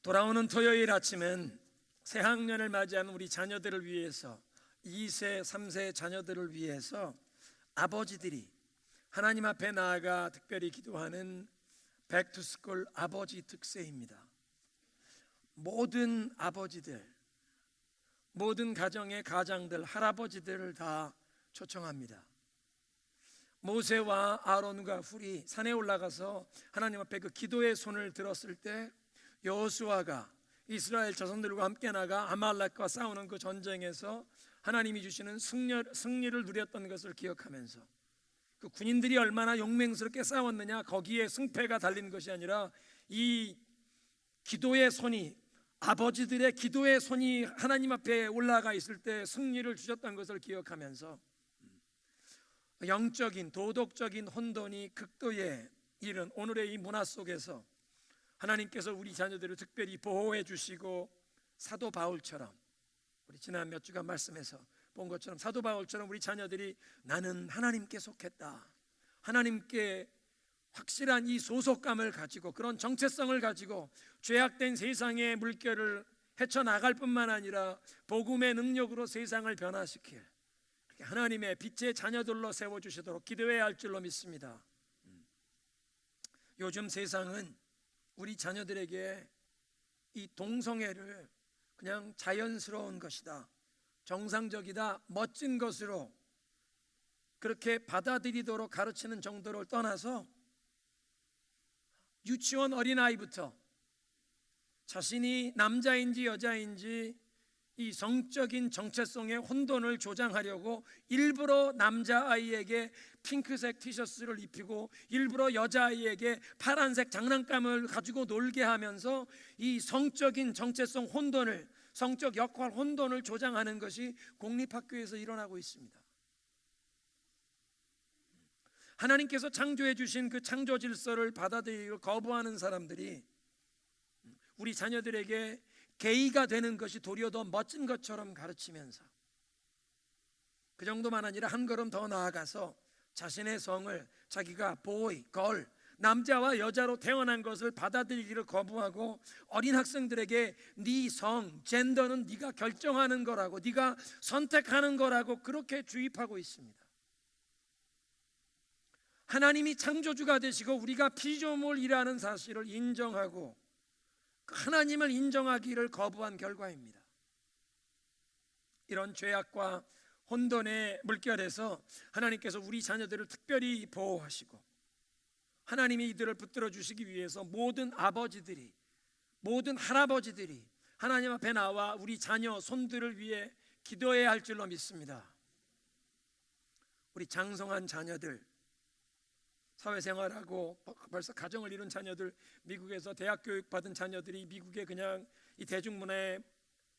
돌아오는 토요일 아침은 새학년을 맞이하는 우리 자녀들을 위해서 2세, 3세 자녀들을 위해서 아버지들이 하나님 앞에 나아가 특별히 기도하는 백투스쿨 아버지 특세입니다. 모든 아버지들, 모든 가정의 가장들, 할아버지들을 다 초청합니다. 모세와 아론과 훌이 산에 올라가서 하나님 앞에 그 기도의 손을 들었을 때 여호수아가 이스라엘 자손들과 함께 나가 아말렉과 싸우는 그 전쟁에서 하나님이 주시는 승리를 누렸던 것을 기억하면서 그 군인들이 얼마나 용맹스럽게 싸웠느냐, 거기에 승패가 달린 것이 아니라 이 기도의 손이, 아버지들의 기도의 손이 하나님 앞에 올라가 있을 때 승리를 주셨던 것을 기억하면서 영적인 도덕적인 혼돈이 극도에 이른 오늘의 이 문화 속에서 하나님께서 우리 자녀들을 특별히 보호해 주시고, 사도 바울처럼 우리 지난 몇 주간 말씀에서 본 것처럼 사도 바울처럼 우리 자녀들이 나는 하나님께 속했다, 하나님께 확실한 이 소속감을 가지고 그런 정체성을 가지고 죄악된 세상의 물결을 헤쳐나갈 뿐만 아니라 복음의 능력으로 세상을 변화시킬 하나님의 빛의 자녀들로 세워주시도록 기도해야 할 줄로 믿습니다. 요즘 세상은 우리 자녀들에게 이 동성애를 그냥 자연스러운 것이다, 정상적이다, 멋진 것으로 그렇게 받아들이도록 가르치는 정도를 떠나서 유치원 어린아이부터 자신이 남자인지 여자인지 이 성적인 정체성의 혼돈을 조장하려고 일부러 남자아이에게 핑크색 티셔츠를 입히고 일부러 여자아이에게 파란색 장난감을 가지고 놀게 하면서 이 성적인 정체성 혼돈을, 성적 역할 혼돈을 조장하는 것이 공립학교에서 일어나고 있습니다. 하나님께서 창조해 주신 그 창조 질서를 받아들이고 거부하는 사람들이 우리 자녀들에게 게이가 되는 것이 도리어 더 멋진 것처럼 가르치면서, 그 정도만 아니라 한 걸음 더 나아가서 자신의 성을 자기가 보이, 걸, 남자와 여자로 태어난 것을 받아들이기를 거부하고 어린 학생들에게 네 성, 젠더는 네가 결정하는 거라고, 네가 선택하는 거라고 그렇게 주입하고 있습니다. 하나님이 창조주가 되시고 우리가 피조물이라는 사실을 인정하고 하나님을 인정하기를 거부한 결과입니다. 이런 죄악과 혼돈의 물결에서 하나님께서 우리 자녀들을 특별히 보호하시고 하나님이 이들을 붙들어 주시기 위해서 모든 아버지들이, 모든 할아버지들이 하나님 앞에 나와 우리 자녀, 손들을 위해 기도해야 할 줄로 믿습니다. 우리 장성한 자녀들, 사회생활하고 벌써 가정을 이룬 자녀들, 미국에서 대학 교육 받은 자녀들이 미국에 그냥 이 대중문화에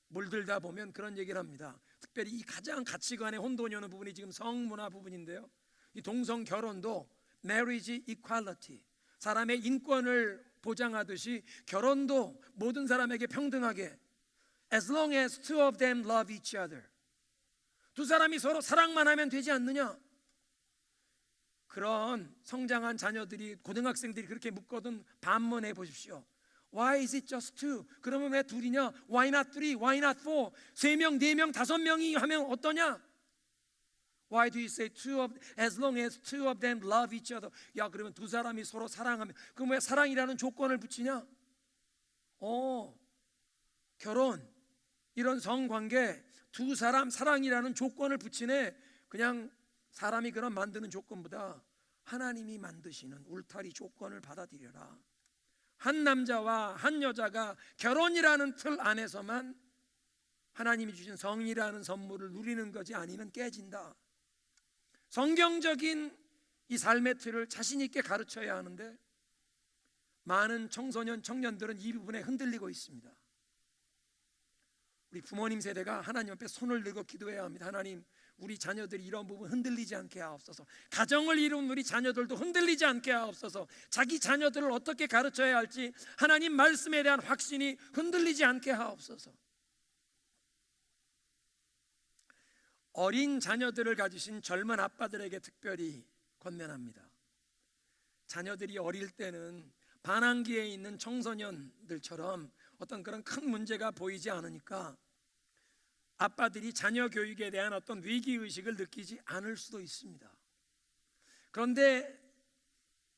물들다 보면 그런 얘기를 합니다. 특별히 이 가장 가치관의 혼돈이 오는 부분이 지금 성문화 부분인데요, 이 동성 결혼도 marriage equality, 사람의 인권을 보장하듯이 결혼도 모든 사람에게 평등하게, as long as two of them love each other, 두 사람이 서로 사랑만 하면 되지 않느냐. 그런 성장한 자녀들이, 고등학생들이 그렇게 묻거든 반문해 보십시오. Why is it just two? 그러면 왜 둘이냐? Why not three? Why not four? 3명, 4명, 5명이 하면 어떠냐? Why do you say two of, as long as two of them love each other? 야, 그러면 두 사람이 서로 사랑하면, 그럼 왜 사랑이라는 조건을 붙이냐? 결혼, 이런 성관계, 두 사람 사랑이라는 조건을 붙이네. 그냥 사람이 그런 만드는 조건보다 하나님이 만드시는 울타리 조건을 받아들여라. 한 남자와 한 여자가 결혼이라는 틀 안에서만 하나님이 주신 성이라는 선물을 누리는 것이 아니면 깨진다. 성경적인 이 삶의 틀을 자신 있게 가르쳐야 하는데 많은 청소년, 청년들은 이 부분에 흔들리고 있습니다. 우리 부모님 세대가 하나님 앞에 손을 들고 기도해야 합니다. 하나님, 우리 자녀들이 이런 부분 흔들리지 않게 하옵소서. 가정을 이룬 우리 자녀들도 흔들리지 않게 하옵소서. 자기 자녀들을 어떻게 가르쳐야 할지 하나님 말씀에 대한 확신이 흔들리지 않게 하옵소서. 어린 자녀들을 가지신 젊은 아빠들에게 특별히 권면합니다. 자녀들이 어릴 때는 반항기에 있는 청소년들처럼 어떤 그런 큰 문제가 보이지 않으니까 아빠들이 자녀 교육에 대한 어떤 위기의식을 느끼지 않을 수도 있습니다. 그런데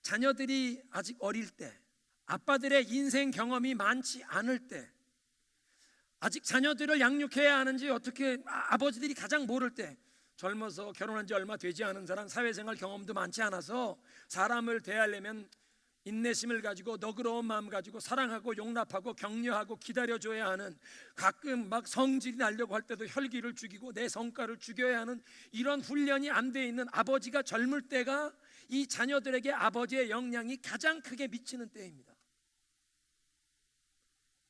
자녀들이 아직 어릴 때, 아빠들의 인생 경험이 많지 않을 때, 아직 자녀들을 양육해야 하는지 어떻게 아버지들이 가장 모를 때, 젊어서 결혼한 지 얼마 되지 않은 사람, 사회생활 경험도 많지 않아서 사람을 대하려면 인내심을 가지고 너그러운 마음 가지고 사랑하고 용납하고 격려하고 기다려줘야 하는, 가끔 막 성질이 나려고 할 때도 혈기를 죽이고 내 성과를 죽여야 하는 이런 훈련이 안 돼 있는 아버지가 젊을 때가 이 자녀들에게 아버지의 영향이 가장 크게 미치는 때입니다.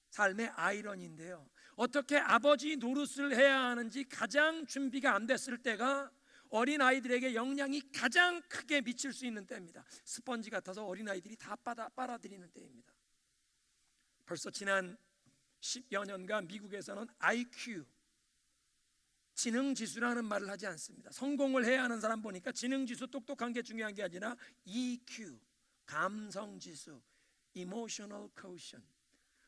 삶의 아이러니인데요, 어떻게 아버지 노릇을 해야 하는지 가장 준비가 안 됐을 때가 어린 아이들에게 영향이 가장 크게 미칠 수 있는 때입니다. 스펀지 같아서 어린 아이들이 다 빨아들이는 때입니다. 벌써 지난 10여 년간 미국에서는 IQ, 지능지수라는 말을 하지 않습니다. 성공을 해야 하는 사람 보니까 지능지수, 똑똑한 게 중요한 게 아니라 EQ, 감성지수, Emotional Quotient,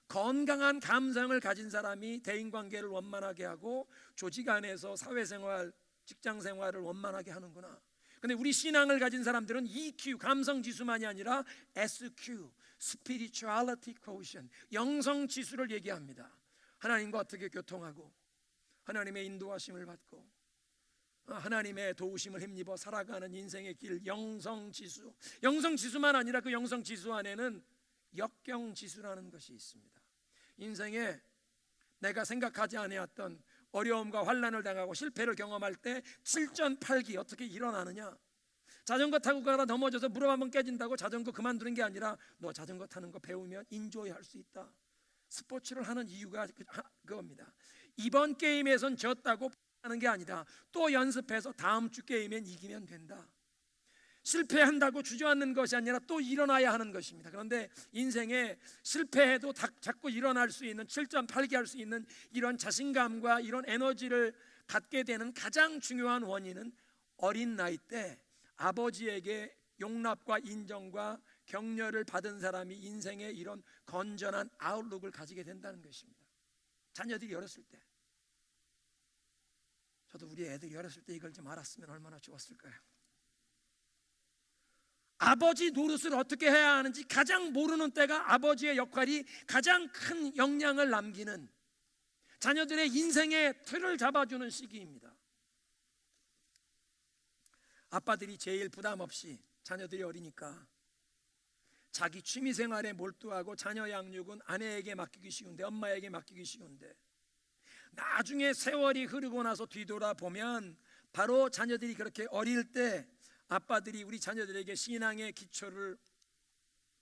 건강한 감성을 가진 사람이 대인관계를 원만하게 하고 조직 안에서 사회생활, 직장생활을 원만하게 하는구나. 근데 우리 신앙을 가진 사람들은 EQ, 감성지수만이 아니라 SQ, Spirituality Quotient, 영성지수를 얘기합니다. 하나님과 어떻게 교통하고 하나님의 인도하심을 받고 하나님의 도우심을 힘입어 살아가는 인생의 길, 영성지수. 영성지수만 아니라 그 영성지수 안에는 역경지수라는 것이 있습니다. 인생에 내가 생각하지 아니었던 어려움과 환난을 당하고 실패를 경험할 때 7전8기 어떻게 일어나느냐. 자전거 타고 가다 넘어져서 무릎 한번 깨진다고 자전거 그만두는 게 아니라 너 자전거 타는 거 배우면 인조이 할 수 있다. 스포츠를 하는 이유가 그겁니다. 이번 게임에선 졌다고 하는 게 아니다. 또 연습해서 다음 주 게임엔 이기면 된다. 실패한다고 주저앉는 것이 아니라 또 일어나야 하는 것입니다. 그런데 인생에 실패해도 자꾸 일어날 수 있는, 7.8기 할 수 있는 이런 자신감과 이런 에너지를 갖게 되는 가장 중요한 원인은 어린 나이 때 아버지에게 용납과 인정과 격려를 받은 사람이 인생에 이런 건전한 아웃룩을 가지게 된다는 것입니다. 자녀들이 어렸을 때, 저도 우리 애들이 어렸을 때 이걸 좀 알았으면 얼마나 좋았을까요? 아버지 노릇을 어떻게 해야 하는지 가장 모르는 때가 아버지의 역할이 가장 큰 영향을 남기는, 자녀들의 인생의 틀을 잡아주는 시기입니다. 아빠들이 제일 부담 없이, 자녀들이 어리니까 자기 취미생활에 몰두하고 자녀 양육은 아내에게 맡기기 쉬운데, 엄마에게 맡기기 쉬운데, 나중에 세월이 흐르고 나서 뒤돌아보면 바로 자녀들이 그렇게 어릴 때 아빠들이 우리 자녀들에게 신앙의 기초를,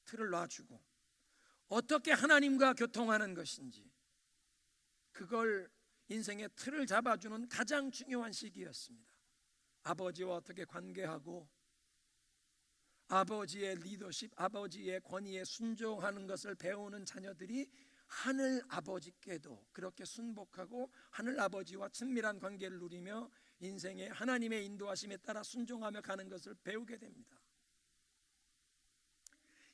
틀을 놔주고 어떻게 하나님과 교통하는 것인지, 그걸 인생의 틀을 잡아주는 가장 중요한 시기였습니다. 아버지와 어떻게 관계하고 아버지의 리더십, 아버지의 권위에 순종하는 것을 배우는 자녀들이 하늘 아버지께도 그렇게 순복하고 하늘 아버지와 친밀한 관계를 누리며 인생의 하나님의 인도하심에 따라 순종하며 가는 것을 배우게 됩니다.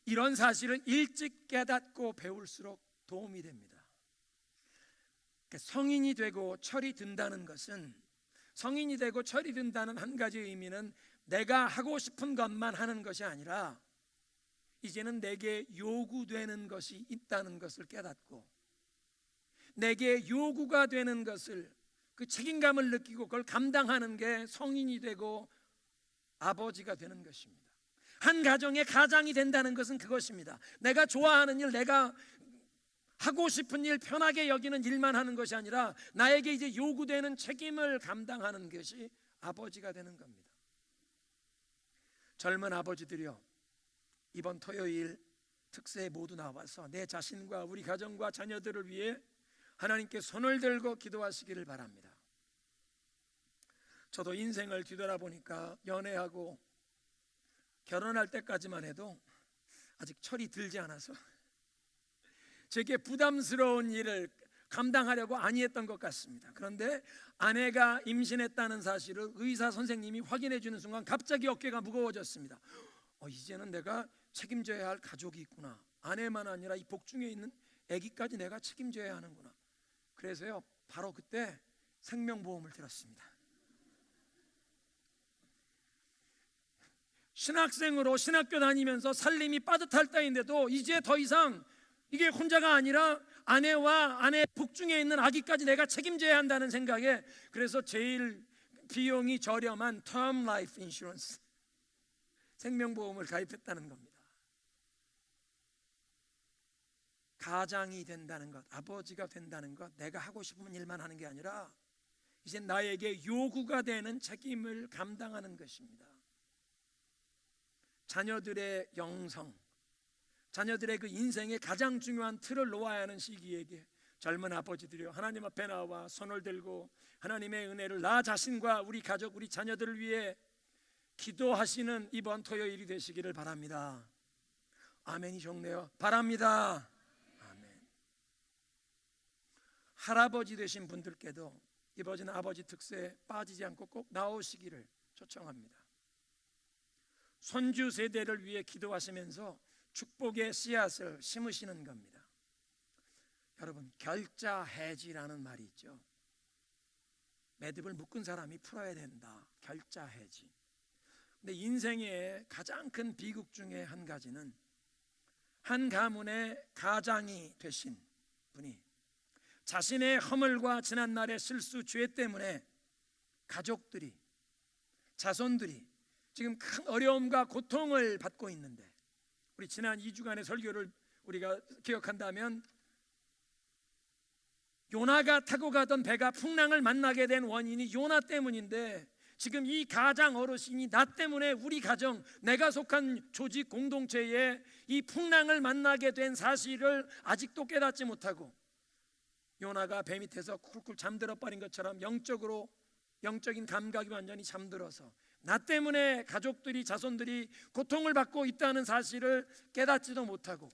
이런 사실을 일찍 깨닫고 배울수록 도움이 됩니다. 성인이 되고 철이 든다는 것은, 성인이 되고 철이 든다는 한 가지 의미는 내가 하고 싶은 것만 하는 것이 아니라 이제는 내게 요구되는 것이 있다는 것을 깨닫고, 내게 요구가 되는 것을, 그 책임감을 느끼고 그걸 감당하는 게 성인이 되고 아버지가 되는 것입니다. 한 가정의 가장이 된다는 것은 그것입니다. 내가 좋아하는 일, 내가 하고 싶은 일, 편하게 여기는 일만 하는 것이 아니라 나에게 이제 요구되는 책임을 감당하는 것이 아버지가 되는 겁니다. 젊은 아버지들이요, 이번 토요일 특세에 모두 나와서 내 자신과 우리 가정과 자녀들을 위해 하나님께 손을 들고 기도하시기를 바랍니다. 저도 인생을 뒤돌아보니까 연애하고 결혼할 때까지만 해도 아직 철이 들지 않아서 제게 부담스러운 일을 감당하려고 아니했던 것 같습니다. 그런데 아내가 임신했다는 사실을 의사 선생님이 확인해 주는 순간 갑자기 어깨가 무거워졌습니다. 이제는 내가 책임져야 할 가족이 있구나. 아내만 아니라 이 복중에 있는 아기까지 내가 책임져야 하는구나. 그래서요, 바로 그때 생명보험을 들었습니다. 신학생으로 신학교 다니면서 살림이 빠듯할 때인데도 이제 더 이상 이게 혼자가 아니라 아내와 아내 복중에 있는 아기까지 내가 책임져야 한다는 생각에, 그래서 제일 비용이 저렴한 term life insurance, 생명보험을 가입했다는 겁니다. 가장이 된다는 것, 아버지가 된다는 것, 내가 하고 싶은 일만 하는 게 아니라 이제 나에게 요구가 되는 책임을 감당하는 것입니다. 자녀들의 영성, 자녀들의 그 인생의 가장 중요한 틀을 놓아야 하는 시기에게 젊은 아버지들이요, 하나님 앞에 나와 손을 들고 하나님의 은혜를 나 자신과 우리 가족, 우리 자녀들을 위해 기도하시는 이번 토요일이 되시기를 바랍니다. 아멘이 좋네요. 바랍니다. 아멘. 할아버지 되신 분들께도 이번 아버지 특세에 빠지지 않고 꼭 나오시기를 초청합니다. 손주 세대를 위해 기도하시면서 축복의 씨앗을 심으시는 겁니다. 여러분, 결자해지라는 말이 있죠. 매듭을 묶은 사람이 풀어야 된다. 결자해지. 근데 인생의 가장 큰 비극 중에 한 가지는 한 가문의 가장이 되신 분이 자신의 허물과 지난날의 실수, 죄 때문에 가족들이, 자손들이 지금 큰 어려움과 고통을 받고 있는데, 우리 지난 2주간의 설교를 우리가 기억한다면 요나가 타고 가던 배가 풍랑을 만나게 된 원인이 요나 때문인데, 지금 이 가장 어르신이 나 때문에 우리 가정, 내가 속한 조직 공동체에 이 풍랑을 만나게 된 사실을 아직도 깨닫지 못하고 요나가 배 밑에서 쿨쿨 잠들어 버린 것처럼 영적인 감각이 완전히 잠들어서 나 때문에 가족들이, 자손들이 고통을 받고 있다는 사실을 깨닫지도 못하고,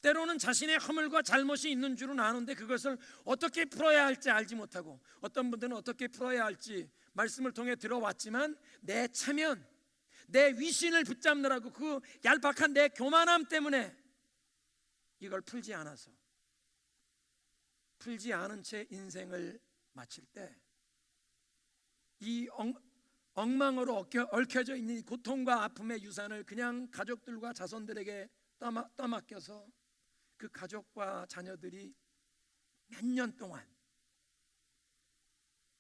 때로는 자신의 허물과 잘못이 있는 줄은 아는데 그것을 어떻게 풀어야 할지 알지 못하고, 어떤 분들은 어떻게 풀어야 할지 말씀을 통해 들어왔지만 내 체면, 내 위신을 붙잡느라고 그 얄팍한 내 교만함 때문에 이걸 풀지 않아서, 풀지 않은 채 인생을 마칠 때 이 엉망으로 얽혀져 있는 이 고통과 아픔의 유산을 그냥 가족들과 자손들에게 떠맡겨서 그 가족과 자녀들이 몇 년 동안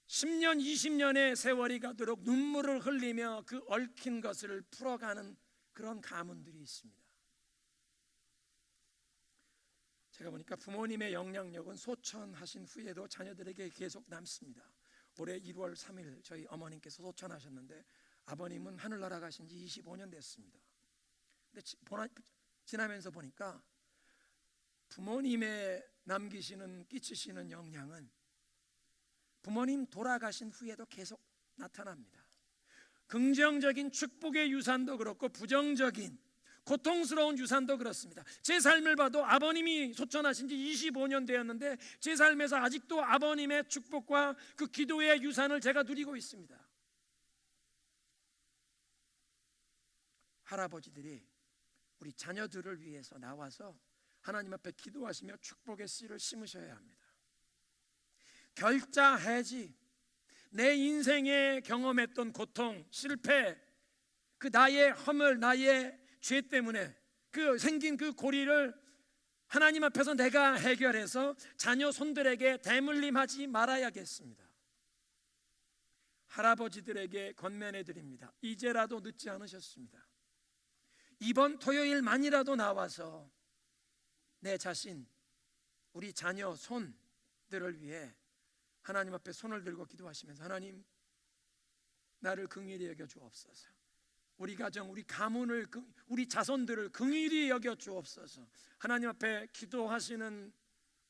10년, 20년의 세월이 가도록 눈물을 흘리며 그 얽힌 것을 풀어가는 그런 가문들이 있습니다. 제가 보니까 부모님의 영향력은 소천하신 후에도 자녀들에게 계속 남습니다. 올해 1월 3일 저희 어머님께서 소천하셨는데 아버님은 하늘나라 가신 지 25년 됐습니다. 근데 지나면서 보니까 부모님의 끼치시는 영향은 부모님 돌아가신 후에도 계속 나타납니다. 긍정적인 축복의 유산도 그렇고 부정적인 고통스러운 유산도 그렇습니다. 제 삶을 봐도 아버님이 소천하신 지 25년 되었는데 제 삶에서 아직도 아버님의 축복과 그 기도의 유산을 제가 누리고 있습니다. 할아버지들이 우리 자녀들을 위해서 나와서 하나님 앞에 기도하시며 축복의 씨를 심으셔야 합니다. 결자해지, 내 인생에 경험했던 고통, 실패, 그 나의 허물, 나의 죄 때문에 그 생긴 그 고리를 하나님 앞에서 내가 해결해서 자녀 손들에게 대물림하지 말아야겠습니다. 할아버지들에게 권면해 드립니다. 이제라도 늦지 않으셨습니다. 이번 토요일만이라도 나와서 내 자신, 우리 자녀 손들을 위해 하나님 앞에 손을 들고 기도하시면서, 하나님, 나를 긍휼히 여겨 주옵소서. 우리 가정, 우리 가문을, 우리 자손들을 긍휼히 여겨 주옵소서. 하나님 앞에 기도하시는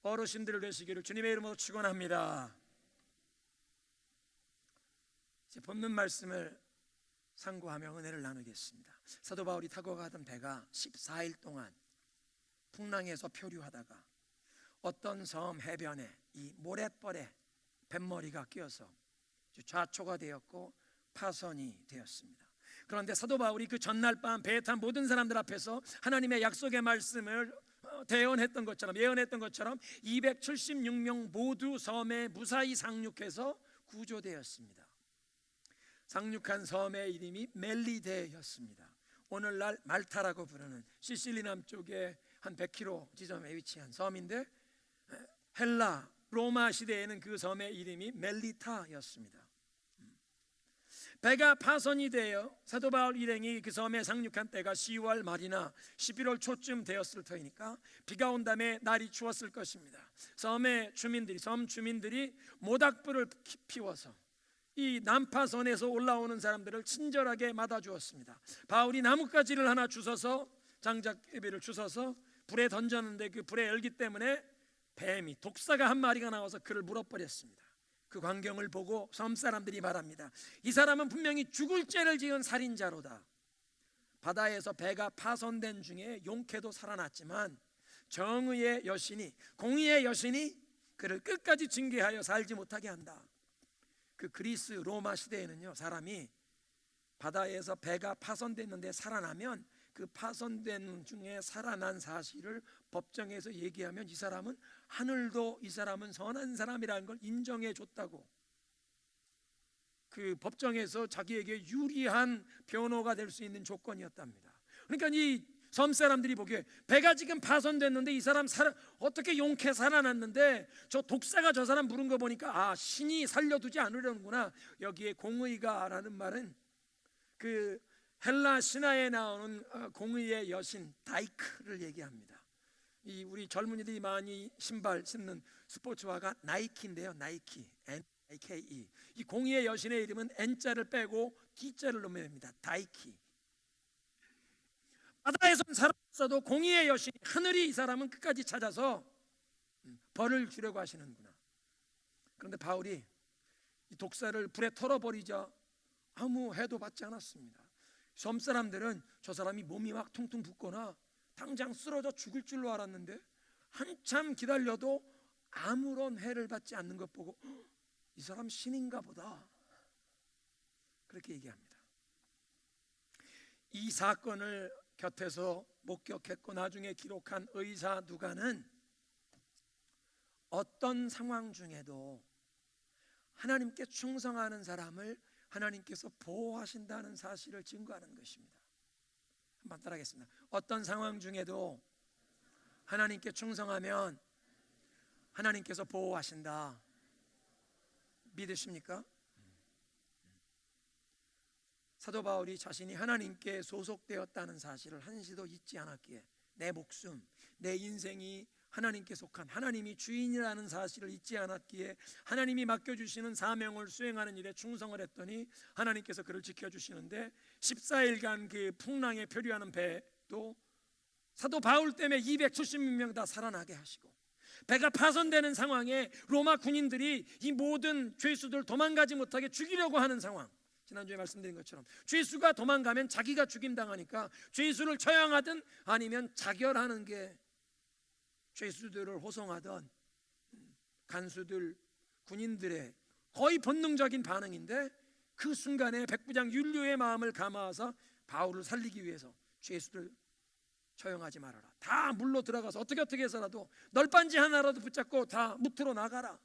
어르신들 되시기를 주님의 이름으로 축원합니다. 이제 본문 말씀을 상고하며 은혜를 나누겠습니다. 사도 바울이 타고 가던 배가 14일 동안 풍랑에서 표류하다가 어떤 섬 해변에 이 모래벌에 뱃머리가 끼어서 좌초가 되었고 파선이 되었습니다. 그런데 사도 바울이 그 전날 밤 배에 탄 모든 사람들 앞에서 하나님의 약속의 말씀을 대언했던 것처럼 예언했던 것처럼 276명 모두 섬에 무사히 상륙해서 구조되었습니다. 상륙한 섬의 이름이 멜리데였습니다. 오늘날 말타라고 부르는 시실리 남쪽에 한 100km 지점에 위치한 섬인데, 헬라 로마 시대에는 그 섬의 이름이 멜리타였습니다. 배가 파손이 되어 사도 바울 일행이 그 섬에 상륙한 때가 10월 말이나 11월 초쯤 되었을 터이니까 비가 온 다음에 날이 추웠을 것입니다. 섬 주민들이 모닥불을 피워서 이 난파선에서 올라오는 사람들을 친절하게 맞아주었습니다. 바울이 나뭇가지를 하나 주워서, 장작개비를 주워서 불에 던졌는데 그 불의 열기 때문에 뱀이, 독사가 한 마리가 나와서 그를 물어버렸습니다. 그 광경을 보고 섬 사람들이 말합니다. 이 사람은 분명히 죽을 죄를 지은 살인자로다. 바다에서 배가 파손된 중에 용케도 살아났지만 정의의 여신이, 공의의 여신이 그를 끝까지 징계하여 살지 못하게 한다. 그 그리스 로마 시대에는요, 사람이 바다에서 배가 파손됐는데 살아나면 그 파손된 중에 살아난 사실을 법정에서 얘기하면 이 사람은 하늘도 이 사람은 선한 사람이라는 걸 인정해 줬다고, 그 법정에서 자기에게 유리한 변호가 될 수 있는 조건이었답니다. 그러니까 이 섬 사람들이 보기에 배가 지금 파손됐는데 이 사람 어떻게 용케 살아났는데 저 독사가 저 사람 부른 거 보니까 신이 살려두지 않으려는구나. 여기에 공의가라는 말은 그 헬라 신화에 나오는 공의의 여신 다이크를 얘기합니다. 이 우리 젊은이들이 많이 신발 신는 스포츠화가 나이키인데요, 나이키, Nike. 이 공의의 여신의 이름은 N자를 빼고 D자를 넣으면 됩니다. 다이키. 바다에선 살았어도 공의의 여신 하늘이 이 사람은 끝까지 찾아서 벌을 주려고 하시는구나. 그런데 바울이 이 독사를 불에 털어버리자 아무 해도 받지 않았습니다. 섬 사람들은 저 사람이 몸이 막 퉁퉁 붓거나 당장 쓰러져 죽을 줄로 알았는데 한참 기다려도 아무런 해를 받지 않는 것 보고 이 사람 신인가 보다, 그렇게 얘기합니다. 이 사건을 곁에서 목격했고 나중에 기록한 의사 누가는 어떤 상황 중에도 하나님께 충성하는 사람을 하나님께서 보호하신다는 사실을 증거하는 것입니다. 한번 따라하겠습니다. 어떤 상황 중에도 하나님께 충성하면 하나님께서 보호하신다. 믿으십니까? 사도 바울이 자신이 하나님께 소속되었다는 사실을 한시도 잊지 않았기에, 내 목숨, 내 인생이 하나님께 속한, 하나님이 주인이라는 사실을 잊지 않았기에 하나님이 맡겨주시는 사명을 수행하는 일에 충성을 했더니 하나님께서 그를 지켜주시는데 14일간 그 풍랑에 표류하는 배도 사도 바울 때문에 276명 다 살아나게 하시고, 배가 파손되는 상황에 로마 군인들이 이 모든 죄수들 도망가지 못하게 죽이려고 하는 상황, 지난주에 말씀드린 것처럼 죄수가 도망가면 자기가 죽임당하니까 죄수를 처형하든 아니면 자결하는 게 죄수들을 호송하던 간수들, 군인들의 거의 본능적인 반응인데, 그 순간에 백부장 율리오의 마음을 감화해서 바울을 살리기 위해서 죄수들 처형하지 말아라, 다 물로 들어가서 어떻게 해서라도 널빤지 하나라도 붙잡고 다 무트로 나가라.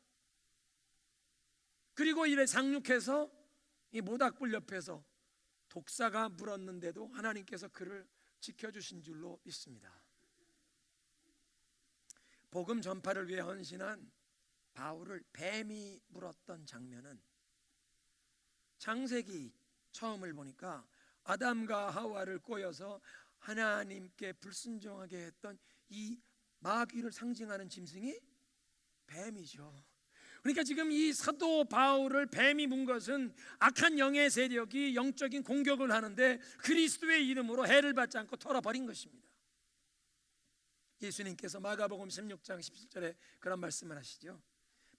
그리고 이래 상륙해서 이 모닥불 옆에서 독사가 물었는데도 하나님께서 그를 지켜주신 줄로 믿습니다. 복음 전파를 위해 헌신한 바울을 뱀이 물었던 장면은 창세기 처음을 보니까 아담과 하와를 꼬여서 하나님께 불순종하게 했던 이 마귀를 상징하는 짐승이 뱀이죠. 그러니까 지금 이 사도 바울을 뱀이 문 것은 악한 영의 세력이 영적인 공격을 하는데 그리스도의 이름으로 해를 받지 않고 털어버린 것입니다. 예수님께서 마가복음 16장 17절에 그런 말씀을 하시죠.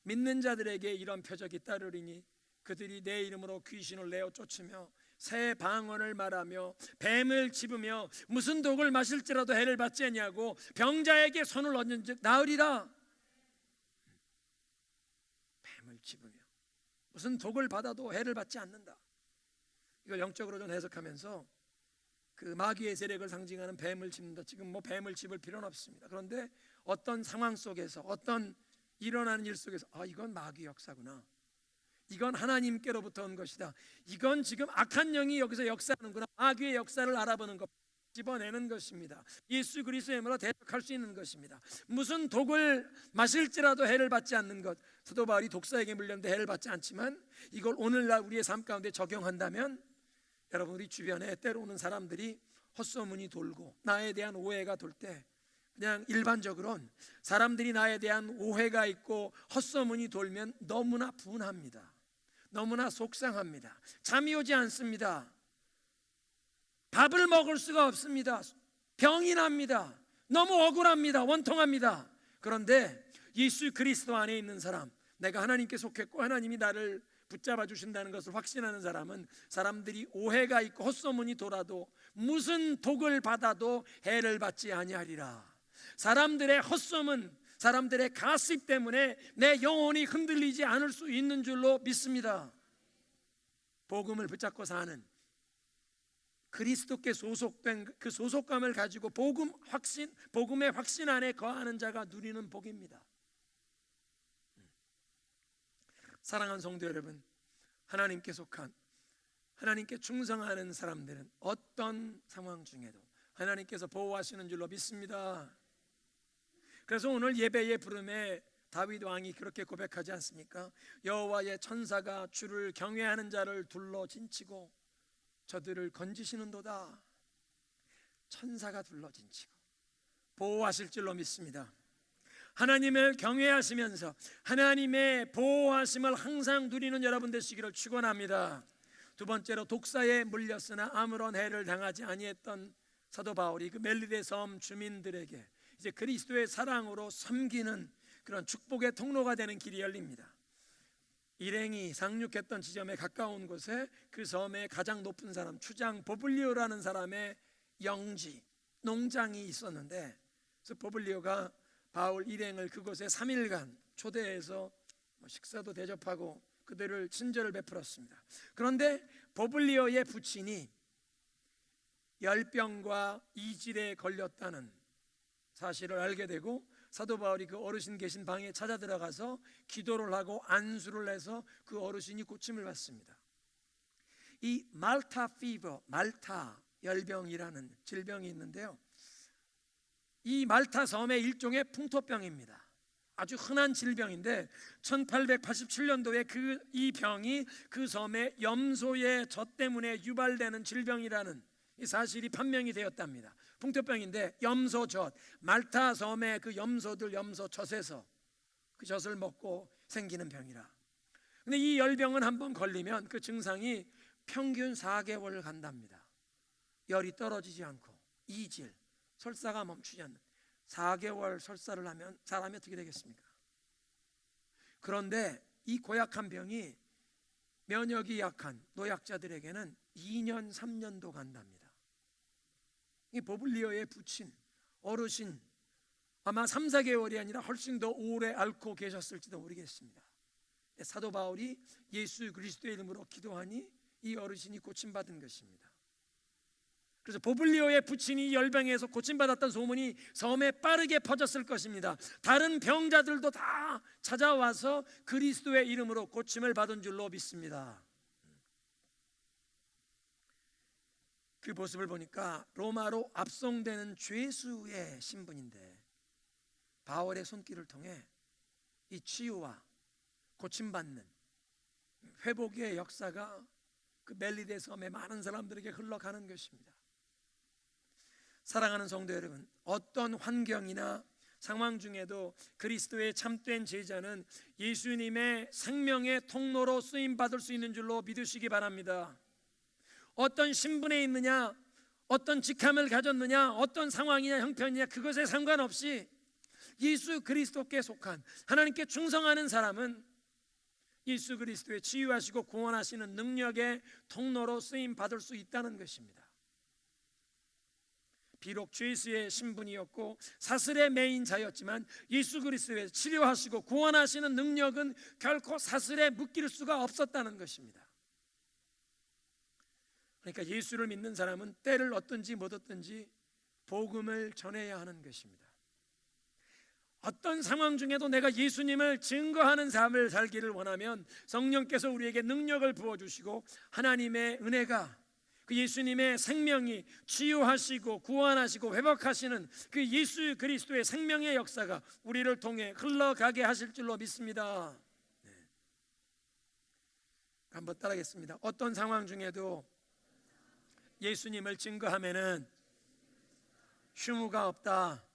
믿는 자들에게 이런 표적이 따르리니 그들이 내 이름으로 귀신을 내어 쫓으며 새 방언을 말하며 뱀을 집으며 무슨 독을 마실지라도 해를 받지 아니하고 병자에게 손을 얹은즉 나으리라. 뱀을 집으며 무슨 독을 받아도 해를 받지 않는다. 이걸 영적으로 좀 해석하면서 그 마귀의 세력을 상징하는 뱀을 짚는다. 지금 뭐 뱀을 짚을 필요는 없습니다. 그런데 어떤 상황 속에서, 어떤 일어나는 일 속에서 이건 마귀 역사구나, 이건 하나님께로부터 온 것이다, 이건 지금 악한 영이 여기서 역사하는구나, 마귀의 역사를 알아보는 것, 집어내는 것입니다. 예수 그리스도의 이름으로 대적할 수 있는 것입니다. 무슨 독을 마실지라도 해를 받지 않는 것, 사도 바울이 독사에게 물렸는데 해를 받지 않지만 이걸 오늘날 우리의 삶 가운데 적용한다면, 여러분, 우리 주변에 때로는 사람들이 헛소문이 돌고 나에 대한 오해가 돌 때, 그냥 일반적으로는 사람들이 나에 대한 오해가 있고 헛소문이 돌면 너무나 분합니다. 너무나 속상합니다. 잠이 오지 않습니다. 밥을 먹을 수가 없습니다. 병이 납니다. 너무 억울합니다. 원통합니다. 그런데 예수 그리스도 안에 있는 사람, 내가 하나님께 속했고 하나님이 나를 붙잡아 주신다는 것을 확신하는 사람은, 사람들이 오해가 있고 헛소문이 돌아도 무슨 독을 받아도 해를 받지 아니하리라. 사람들의 헛소문, 사람들의 가십 때문에 내 영혼이 흔들리지 않을 수 있는 줄로 믿습니다. 복음을 붙잡고 사는, 그리스도께 소속된 그 소속감을 가지고 복음의 확신 안에 거하는 자가 누리는 복입니다. 사랑하는 성도 여러분, 하나님께 속한, 하나님께 충성하는 사람들은 어떤 상황 중에도 하나님께서 보호하시는 줄로 믿습니다. 그래서 오늘 예배의 부름에 다윗 왕이 그렇게 고백하지 않습니까? 여호와의 천사가 주를 경외하는 자를 둘러 진치고 저들을 건지시는도다. 천사가 둘러 진치고 보호하실 줄로 믿습니다. 하나님을 경외하시면서 하나님의 보호하심을 항상 누리는 여러분 되시기를 축원합니다. 두 번째로, 독사에 물렸으나 아무런 해를 당하지 아니했던 사도 바울이 그 멜리데 섬 주민들에게 이제 그리스도의 사랑으로 섬기는 그런 축복의 통로가 되는 길이 열립니다. 일행이 상륙했던 지점에 가까운 곳에 그 섬의 가장 높은 사람, 추장 보블리오라는 사람의 영지, 농장이 있었는데, 그래서 보블리오가 바울 일행을 그곳에 3일간 초대해서 식사도 대접하고 그들을 친절을 베풀었습니다. 그런데 보블리오의 부친이 열병과 이질에 걸렸다는 사실을 알게 되고, 사도 바울이 그 어르신 계신 방에 찾아 들어가서 기도를 하고 안수를 해서 그 어르신이 고침을 받습니다. 이 말타 피버, 말타 열병이라는 질병이 있는데요, 이 말타 섬의 일종의 풍토병입니다. 아주 흔한 질병인데 1887년도에 이 병이 그 섬의 염소의 젖 때문에 유발되는 질병이라는 이 사실이 판명이 되었답니다. 풍토병인데 염소젖, 말타 섬의 그 염소들 염소젖에서 그 젖을 먹고 생기는 병이라. 근데 이 열병은 한번 걸리면 그 증상이 평균 4개월을 간답니다. 열이 떨어지지 않고 이질, 설사가 멈추지 않는 4개월 설사를 하면 사람이 어떻게 되겠습니까? 그런데 이 고약한 병이 면역이 약한 노약자들에게는 2년, 3년도 간답니다. 이 보블리오의 부친, 어르신, 아마 3, 4개월이 아니라 훨씬 더 오래 앓고 계셨을지도 모르겠습니다. 사도 바울이 예수 그리스도의 이름으로 기도하니 이 어르신이 고침받은 것입니다. 그래서 보블리오의 부친이 열병에서 고침받았던 소문이 섬에 빠르게 퍼졌을 것입니다. 다른 병자들도 다 찾아와서 그리스도의 이름으로 고침을 받은 줄로 믿습니다. 그 모습을 보니까 로마로 압송되는 죄수의 신분인데, 바울의 손길을 통해 이 치유와 고침받는 회복의 역사가 그 멜리데 섬의 많은 사람들에게 흘러가는 것입니다. 사랑하는 성도 여러분, 어떤 환경이나 상황 중에도 그리스도의 참된 제자는 예수님의 생명의 통로로 쓰임받을 수 있는 줄로 믿으시기 바랍니다. 어떤 신분에 있느냐, 어떤 직함을 가졌느냐, 어떤 상황이냐 형편이냐, 그것에 상관없이 예수 그리스도께 속한, 하나님께 충성하는 사람은 예수 그리스도의 치유하시고 구원하시는 능력의 통로로 쓰임받을 수 있다는 것입니다. 비록 죄수의 신분이었고 사슬의 매인 자였지만 예수 그리스도의 치료하시고 구원하시는 능력은 결코 사슬에 묶일 수가 없었다는 것입니다. 그러니까 예수를 믿는 사람은 때를 얻든지 못 얻든지 복음을 전해야 하는 것입니다. 어떤 상황 중에도 내가 예수님을 증거하는 삶을 살기를 원하면 성령께서 우리에게 능력을 부어주시고 하나님의 은혜가, 그 예수님의 생명이 치유하시고 구원하시고 회복하시는 그 예수 그리스도의 생명의 역사가 우리를 통해 흘러가게 하실 줄로 믿습니다. 한번 따라하겠습니다. 어떤 상황 중에도 예수님을 증거하면은 휴무가 없다.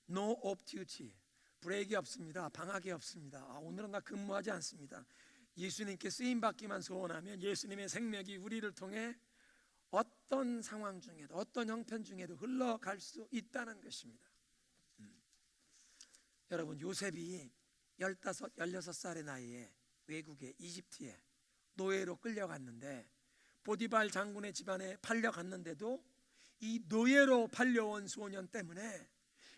No off duty. 브레이크 없습니다. 방학이 없습니다. 오늘은 나 근무하지 않습니다. 예수님께 쓰임 받기만 소원하면 예수님의 생명이 우리를 통해 어떤 상황 중에도 어떤 형편 중에도 흘러갈 수 있다는 것입니다. 여러분, 요셉이 15, 16살의 나이에 외국에 이집트에 노예로 끌려갔는데 보디발 장군의 집안에 팔려갔는데도 이 노예로 팔려온 소년 때문에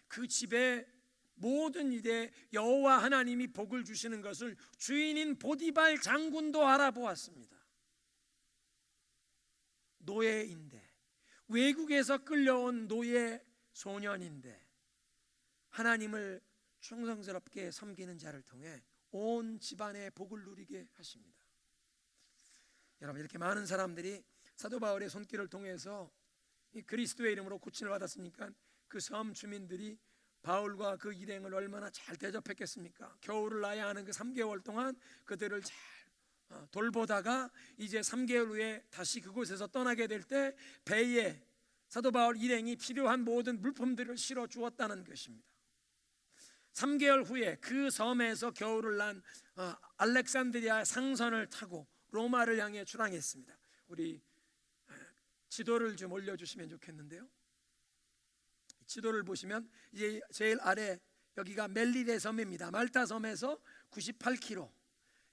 그 집에 모든 일에 여호와 하나님이 복을 주시는 것을 주인인 보디발 장군도 알아보았습니다. 노예인데, 외국에서 끌려온 노예 소년인데 하나님을 충성스럽게 섬기는 자를 통해 온 집안의 복을 누리게 하십니다. 여러분, 이렇게 많은 사람들이 사도 바울의 손길을 통해서 이 그리스도의 이름으로 고침을 받았으니까 그 섬 주민들이 바울과 그 일행을 얼마나 잘 대접했겠습니까? 겨울을 나야 하는 그 3개월 동안 그들을 잘 돌보다가 이제 3개월 후에 다시 그곳에서 떠나게 될 때 배에 사도 바울 일행이 필요한 모든 물품들을 실어 주었다는 것입니다. 3개월 후에 그 섬에서 겨울을 난 알렉산드리아 상선을 타고 로마를 향해 출항했습니다. 우리 지도를 좀 올려주시면 좋겠는데요. 지도를 보시면 이제 제일 아래 여기가 멜리데 섬입니다. 말타 섬에서 98km,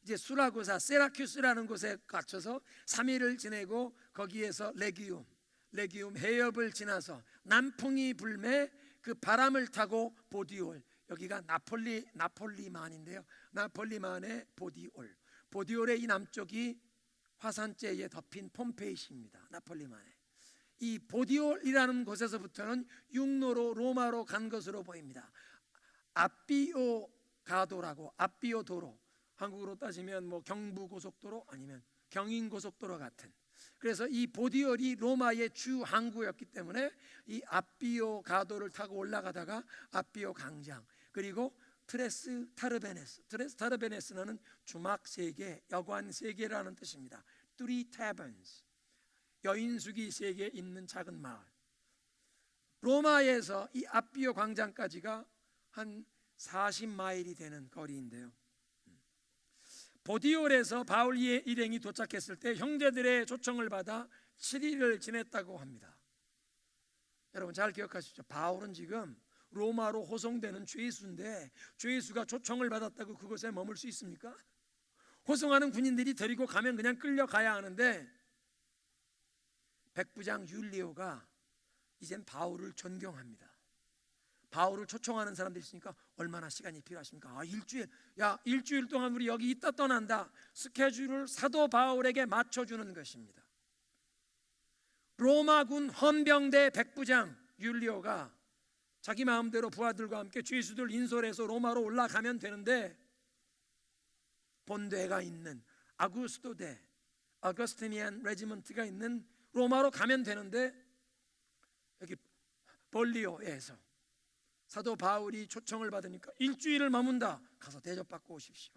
이제 수라고사 세라큐스라는 곳에 갇혀서 3일을 지내고 거기에서 레기움 해협을 지나서 남풍이 불매 그 바람을 타고 보디올, 여기가 나폴리만인데요. 나폴리만의 보디올의 이 남쪽이 화산재에 덮인 폼페이시입니다. 나폴리만에 이 보디올이라는 곳에서부터는 육로로 로마로 간 것으로 보입니다. 아삐오 가도라고, 아삐오 도로, 한국으로 따지면 뭐 경부 고속도로 아니면 경인 고속도로 같은, 그래서 이 보디올이 로마의 주 항구였기 때문에 이 아삐오 가도를 타고 올라가다가 아삐오 광장, 그리고 트레스 타르베네스는 주막 세계, 여관 세계라는 뜻입니다. Three taverns, 여인숙이 세계에 있는 작은 마을. 로마에서 이 아삐오 광장까지가 한 40마일이 되는 거리인데요. 보디올에서 바울 일행이 도착했을 때 형제들의 초청을 받아 7일을 지냈다고 합니다. 여러분 잘 기억하십시오. 바울은 지금 로마로 호송되는 죄수인데 죄수가 초청을 받았다고 그곳에 머물 수 있습니까? 호송하는 군인들이 데리고 가면 그냥 끌려가야 하는데 백부장 율리오가 이젠 바울을 존경합니다. 바울을 초청하는 사람들이 있으니까 얼마나 시간이 필요하십니까? 일주일 동안 우리 여기 있다 떠난다. 스케줄을 사도 바울에게 맞춰주는 것입니다. 로마군 헌병대 백부장 율리오가 자기 마음대로 부하들과 함께 죄수들 인솔해서 로마로 올라가면 되는데 본대가 있는 아구스티니안 레지먼트가 있는 로마로 가면 되는데 여기 볼리오에서 사도 바울이 초청을 받으니까 일주일을 머문다. 가서 대접받고 오십시오.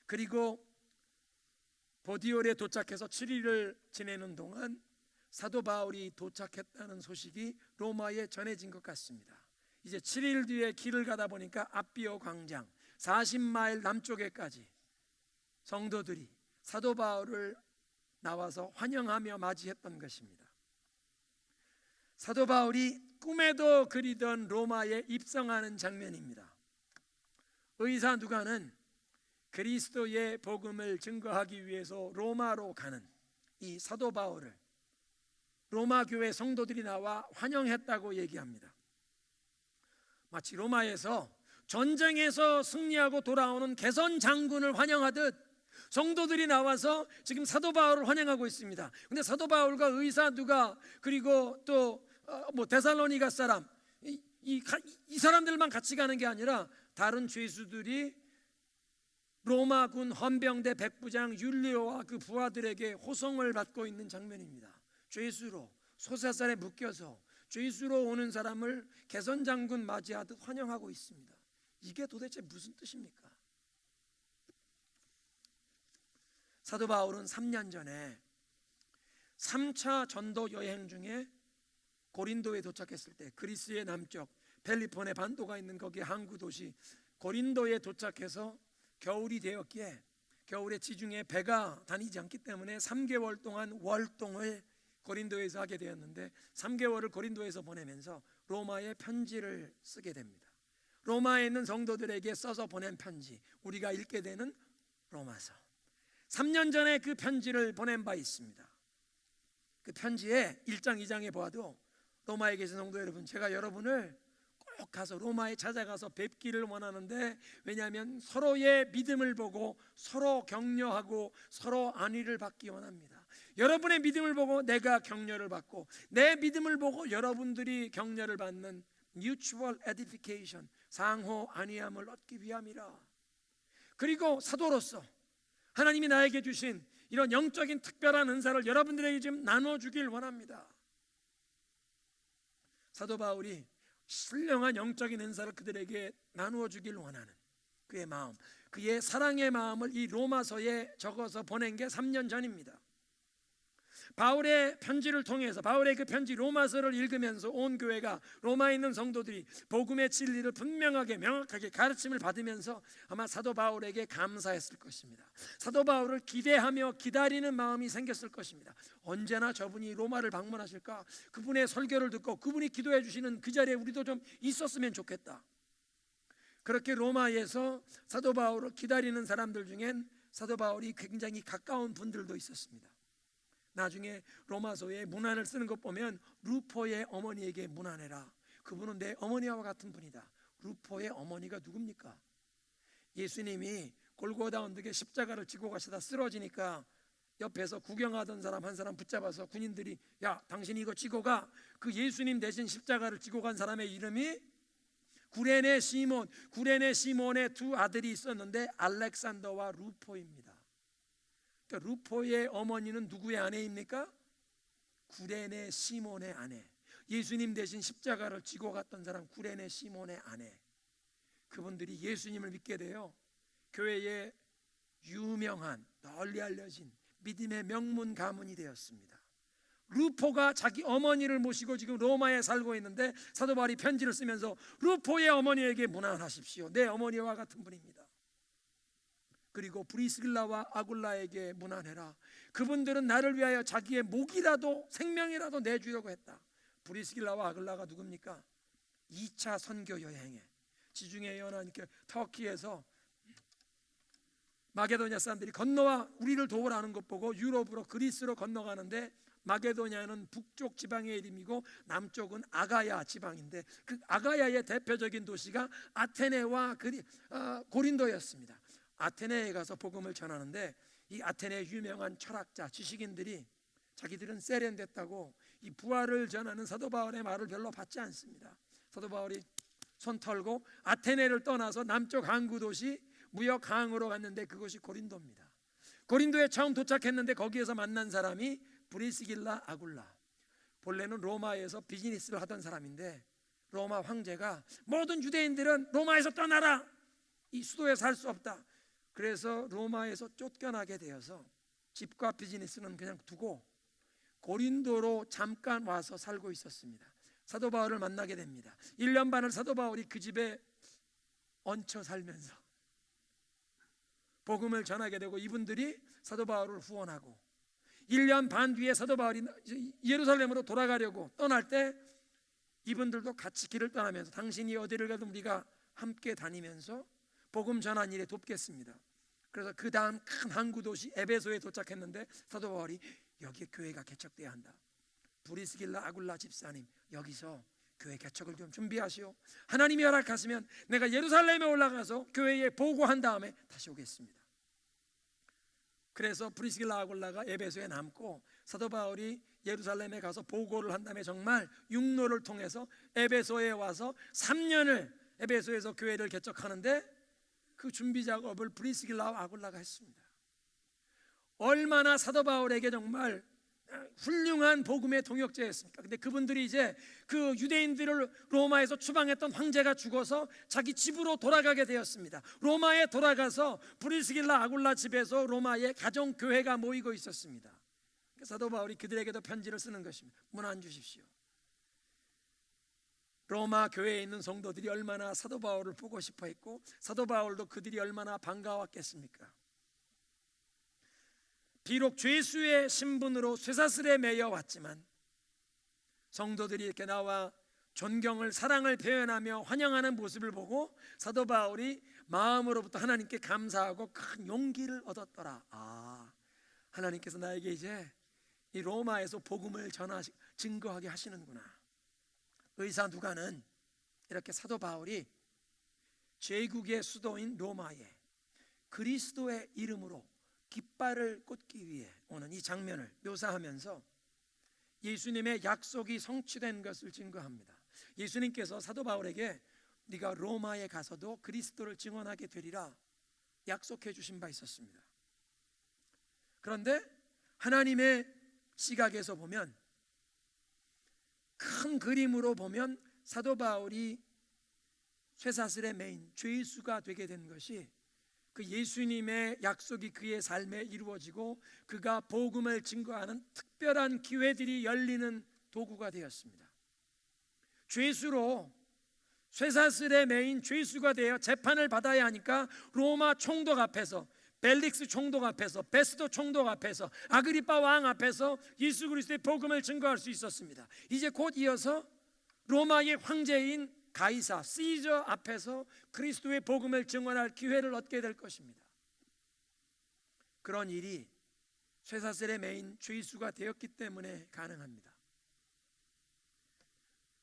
그리고 보디올에 도착해서 7일을 지내는 동안 사도 바울이 도착했다는 소식이 로마에 전해진 것 같습니다. 이제 7일 뒤에 길을 가다 보니까 아삐오 광장 40마일 남쪽에까지 성도들이 사도 바울을 나와서 환영하며 맞이했던 것입니다. 사도 바울이 꿈에도 그리던 로마에 입성하는 장면입니다. 의사 누가는 그리스도의 복음을 증거하기 위해서 로마로 가는 이 사도 바울을 로마 교회 성도들이 나와 환영했다고 얘기합니다. 마치 로마에서 전쟁에서 승리하고 돌아오는 개선 장군을 환영하듯 성도들이 나와서 지금 사도 바울을 환영하고 있습니다. 근데 사도 바울과 의사 누가 그리고 또 데살로니가 사람 이 사람들만 같이 가는 게 아니라 다른 죄수들이 로마군 헌병대 백부장 율리오와 그 부하들에게 호송을 받고 있는 장면입니다. 죄수로 쇠사슬에 묶여서 죄수로 오는 사람을 개선장군 맞이하듯 환영하고 있습니다. 이게 도대체 무슨 뜻입니까? 사도 바울은 3년 전에 3차 전도 여행 중에 고린도에 도착했을 때 그리스의 남쪽 펠리폰의 반도가 있는 거기 항구 도시 고린도에 도착해서 겨울이 되었기에 겨울에 지중해 배가 다니지 않기 때문에 3개월 동안 월동을 고린도에서 하게 되었는데 3개월을 고린도에서 보내면서 로마에 편지를 쓰게 됩니다. 로마에 있는 성도들에게 써서 보낸 편지, 우리가 읽게 되는 로마서. 3년 전에 그 편지를 보낸 바 있습니다. 그 편지에 1장 2장에 보아도 로마에 계신 성도 여러분, 제가 여러분을 꼭 가서 로마에 찾아가서 뵙기를 원하는데, 왜냐하면 서로의 믿음을 보고 서로 격려하고 서로 안위를 받기 원합니다. 여러분의 믿음을 보고 내가 격려를 받고 내 믿음을 보고 여러분들이 격려를 받는 mutual edification, 상호 안위함을 얻기 위함이라. 그리고 사도로서 하나님이 나에게 주신 이런 영적인 특별한 은사를 여러분들에게 좀 나눠주길 원합니다. 사도 바울이 신령한 영적인 은사를 그들에게 나누어 주길 원하는 그의 마음, 그의 사랑의 마음을 이 로마서에 적어서 보낸 게 3년 전입니다. 바울의 편지를 통해서, 바울의 그 편지 로마서를 읽으면서 온 교회가, 로마에 있는 성도들이 복음의 진리를 분명하게 명확하게 가르침을 받으면서 아마 사도 바울에게 감사했을 것입니다. 사도 바울을 기대하며 기다리는 마음이 생겼을 것입니다. 언제나 저분이 로마를 방문하실까? 그분의 설교를 듣고 그분이 기도해 주시는 그 자리에 우리도 좀 있었으면 좋겠다. 그렇게 로마에서 사도 바울을 기다리는 사람들 중엔 사도 바울이 굉장히 가까운 분들도 있었습니다. 나중에 로마서에 문안을 쓰는 것 보면 루포의 어머니에게 문안해라. 그분은 내 어머니와 같은 분이다. 루포의 어머니가 누굽니까? 예수님이 골고다 언덕에 십자가를 지고 가시다 쓰러지니까 옆에서 구경하던 사람 한 사람 붙잡아서 군인들이, 야, 당신이 이거 지고 가. 그 예수님 대신 십자가를 지고 간 사람의 이름이 구레네 시몬. 구레네 시몬의 두 아들이 있었는데 알렉산더와 루포입니다. 그러니까 루포의 어머니는 누구의 아내입니까? 구레네 시몬의 아내. 예수님 대신 십자가를 지고 갔던 사람, 구레네 시몬의 아내. 그분들이 예수님을 믿게 돼요. 교회에 유명한, 널리 알려진 믿음의 명문 가문이 되었습니다. 루포가 자기 어머니를 모시고 지금 로마에 살고 있는데 사도 바울이 편지를 쓰면서 루포의 어머니에게 문안하십시오. 내 어머니와 같은 분입니다. 그리고 브리스길라와 아굴라에게 문안해라. 그분들은 나를 위하여 자기의 목이라도 생명이라도 내주려고 했다. 브리스길라와 아굴라가 누굽니까? 2차 선교 여행에 지중해 연안 터키에서 마게도냐 사람들이 건너와 우리를 도우라는 것 보고 유럽으로 그리스로 건너가는데, 마게도냐는 북쪽 지방의 이름이고 남쪽은 아가야 지방인데 그 아가야의 대표적인 도시가 아테네와 고린도였습니다. 아테네에 가서 복음을 전하는데 이 아테네의 유명한 철학자, 지식인들이 자기들은 세련됐다고 이 부활을 전하는 사도 바울의 말을 별로 받지 않습니다. 사도 바울이 손 털고 아테네를 떠나서 남쪽 항구 도시 무역 항으로 갔는데 그것이 고린도입니다. 고린도에 처음 도착했는데 거기에서 만난 사람이 브리스길라 아굴라. 본래는 로마에서 비즈니스를 하던 사람인데 로마 황제가 모든 유대인들은 로마에서 떠나라, 이 수도에 살 수 없다. 그래서 로마에서 쫓겨나게 되어서 집과 비즈니스는 그냥 두고 고린도로 잠깐 와서 살고 있었습니다. 사도 바울을 만나게 됩니다. 1년 반을 사도 바울이 그 집에 얹혀 살면서 복음을 전하게 되고 이분들이 사도 바울을 후원하고, 1년 반 뒤에 사도 바울이 예루살렘으로 돌아가려고 떠날 때 이분들도 같이 길을 떠나면서 당신이 어디를 가든 우리가 함께 다니면서 복음 전한 일에 돕겠습니다. 그래서 그 다음 큰 항구 도시 에베소에 도착했는데 사도 바울이 여기에 교회가 개척돼야 한다. 브리스길라 아굴라 집사님, 여기서 교회 개척을 좀 준비하시오. 하나님이 허락하시면 내가 예루살렘에 올라가서 교회에 보고한 다음에 다시 오겠습니다. 그래서 프리스길라 아굴라가 에베소에 남고 사도 바울이 예루살렘에 가서 보고를 한 다음에 정말 육로를 통해서 에베소에 와서 3년을 에베소에서 교회를 개척하는데 그 준비 작업을 프리스길라와 아굴라가 했습니다. 얼마나 사도 바울에게 정말 훌륭한 복음의 동역자였습니까? 근데 그분들이 이제 그 유대인들을 로마에서 추방했던 황제가 죽어서 자기 집으로 돌아가게 되었습니다. 로마에 돌아가서 프리스길라 아굴라 집에서 로마의 가정교회가 모이고 있었습니다. 사도 바울이 그들에게도 편지를 쓰는 것입니다. 문 안 주십시오. 로마 교회에 있는 성도들이 얼마나 사도 바울을 보고 싶어 했고 사도 바울도 그들이 얼마나 반가웠겠습니까? 비록 죄수의 신분으로 쇠사슬에 매여 왔지만 성도들이 이렇게 나와 존경을 사랑을 표현하며 환영하는 모습을 보고 사도 바울이 마음으로부터 하나님께 감사하고 큰 용기를 얻었더라. 하나님께서 나에게 이제 이 로마에서 복음을 증거하게 하시는구나. 의사 누가는 이렇게 사도 바울이 제국의 수도인 로마에 그리스도의 이름으로 깃발을 꽂기 위해 오는 이 장면을 묘사하면서 예수님의 약속이 성취된 것을 증거합니다. 예수님께서 사도 바울에게 네가 로마에 가서도 그리스도를 증언하게 되리라 약속해 주신 바 있었습니다. 그런데 하나님의 시각에서 보면, 큰 그림으로 보면 사도 바울이 쇠사슬에 매인 죄수가 되게 된 것이 그 예수님의 약속이 그의 삶에 이루어지고 그가 복음을 증거하는 특별한 기회들이 열리는 도구가 되었습니다. 죄수로 쇠사슬에 매인 죄수가 되어 재판을 받아야 하니까 로마 총독 앞에서, 벨릭스 총독 앞에서, 베스도 총독 앞에서, 아그리파 왕 앞에서 예수 그리스도의 복음을 증거할 수 있었습니다. 이제 곧 이어서 로마의 황제인 가이사 시저 앞에서 그리스도의 복음을 증언할 기회를 얻게 될 것입니다. 그런 일이 쇠사슬에 매인 죄수가 되었기 때문에 가능합니다.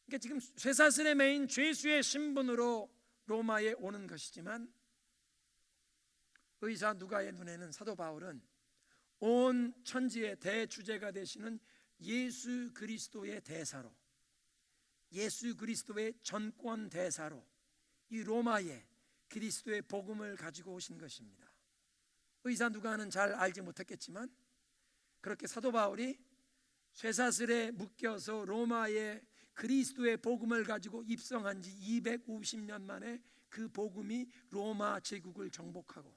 그러니까 지금 쇠사슬에 매인 죄수의 신분으로 로마에 오는 것이지만 의사 누가의 눈에는 사도 바울은 온 천지의 대주제가 되시는 예수 그리스도의 대사로, 예수 그리스도의 전권 대사로 이 로마에 그리스도의 복음을 가지고 오신 것입니다. 의사 누가는 잘 알지 못했겠지만 그렇게 사도 바울이 쇠사슬에 묶여서 로마에 그리스도의 복음을 가지고 입성한 지 250년 만에 그 복음이 로마 제국을 정복하고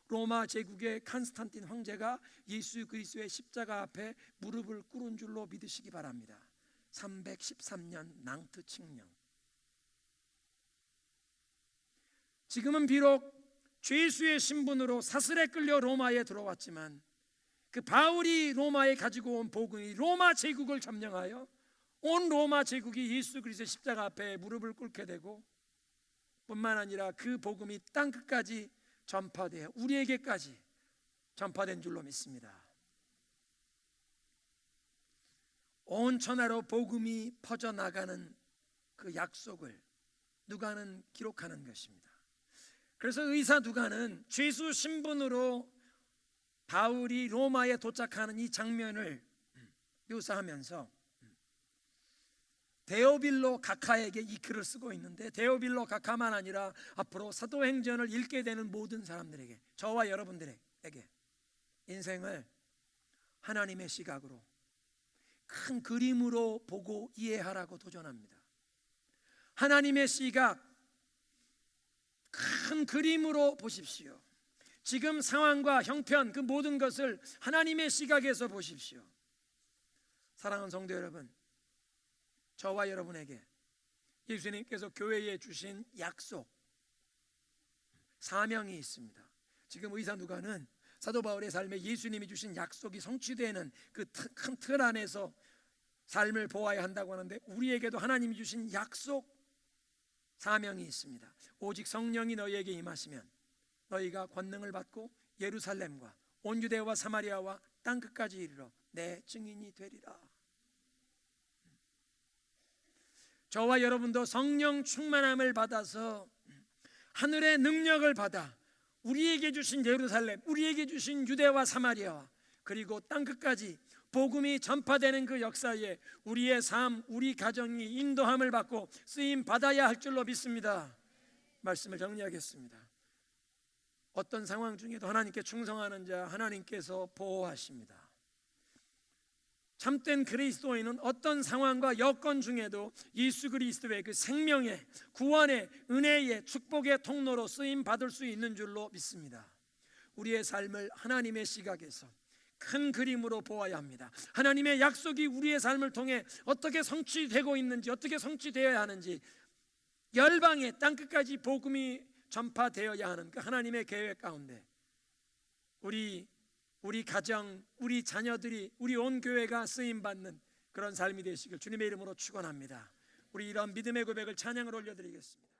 로마 제국의 칸스탄틴 황제가 예수 그리스도의 십자가 앞에 무릎을 꿇은 줄로 믿으시기 바랍니다. 313년 낭트 칙령. 지금은 비록 죄수의 신분으로 사슬에 끌려 로마에 들어왔지만 그 바울이 로마에 가지고 온 복음이 로마 제국을 점령하여 온 로마 제국이 예수 그리스도의 십자가 앞에 무릎을 꿇게 되고 뿐만 아니라 그 복음이 땅 끝까지 전파되어 우리에게까지 전파된 줄로 믿습니다. 온 천하로 복음이 퍼져나가는 그 약속을 누가는 기록하는 것입니다. 그래서 의사 누가는 죄수 신분으로 바울이 로마에 도착하는 이 장면을 묘사하면서 데오빌로 가카에게 이 글을 쓰고 있는데, 데오빌로 가카만 아니라 앞으로 사도행전을 읽게 되는 모든 사람들에게, 저와 여러분들에게 인생을 하나님의 시각으로 큰 그림으로 보고 이해하라고 도전합니다. 하나님의 시각, 큰 그림으로 보십시오. 지금 상황과 형편 그 모든 것을 하나님의 시각에서 보십시오. 사랑하는 성도 여러분, 저와 여러분에게 예수님께서 교회에 주신 약속, 사명이 있습니다. 지금 의사 누가는 사도 바울의 삶에 예수님이 주신 약속이 성취되는 그 큰 틀 안에서 삶을 보아야 한다고 하는데, 우리에게도 하나님이 주신 약속, 사명이 있습니다. 오직 성령이 너희에게 임하시면 너희가 권능을 받고 예루살렘과 온 유대와 사마리아와 땅 끝까지 이르러 내 증인이 되리라. 저와 여러분도 성령 충만함을 받아서 하늘의 능력을 받아 우리에게 주신 예루살렘, 우리에게 주신 유대와 사마리아와 그리고 땅끝까지 복음이 전파되는 그 역사에 우리의 삶, 우리 가정이 인도함을 받고 쓰임 받아야 할 줄로 믿습니다. 말씀을 정리하겠습니다. 어떤 상황 중에도 하나님께 충성하는 자 하나님께서 보호하십니다. 참된 그리스도인은 어떤 상황과 여건 중에도 예수 그리스도의 그 생명의, 구원의, 은혜의, 축복의 통로로 쓰임 받을 수 있는 줄로 믿습니다. 우리의 삶을 하나님의 시각에서 큰 그림으로 보아야 합니다. 하나님의 약속이 우리의 삶을 통해 어떻게 성취되고 있는지, 어떻게 성취되어야 하는지, 열방의 땅끝까지 복음이 전파되어야 하는 그 하나님의 계획 가운데 우리 가정, 우리 자녀들이, 우리 온 교회가 쓰임받는 그런 삶이 되시길 주님의 이름으로 축원합니다. 우리 이런 믿음의 고백을 찬양을 올려드리겠습니다.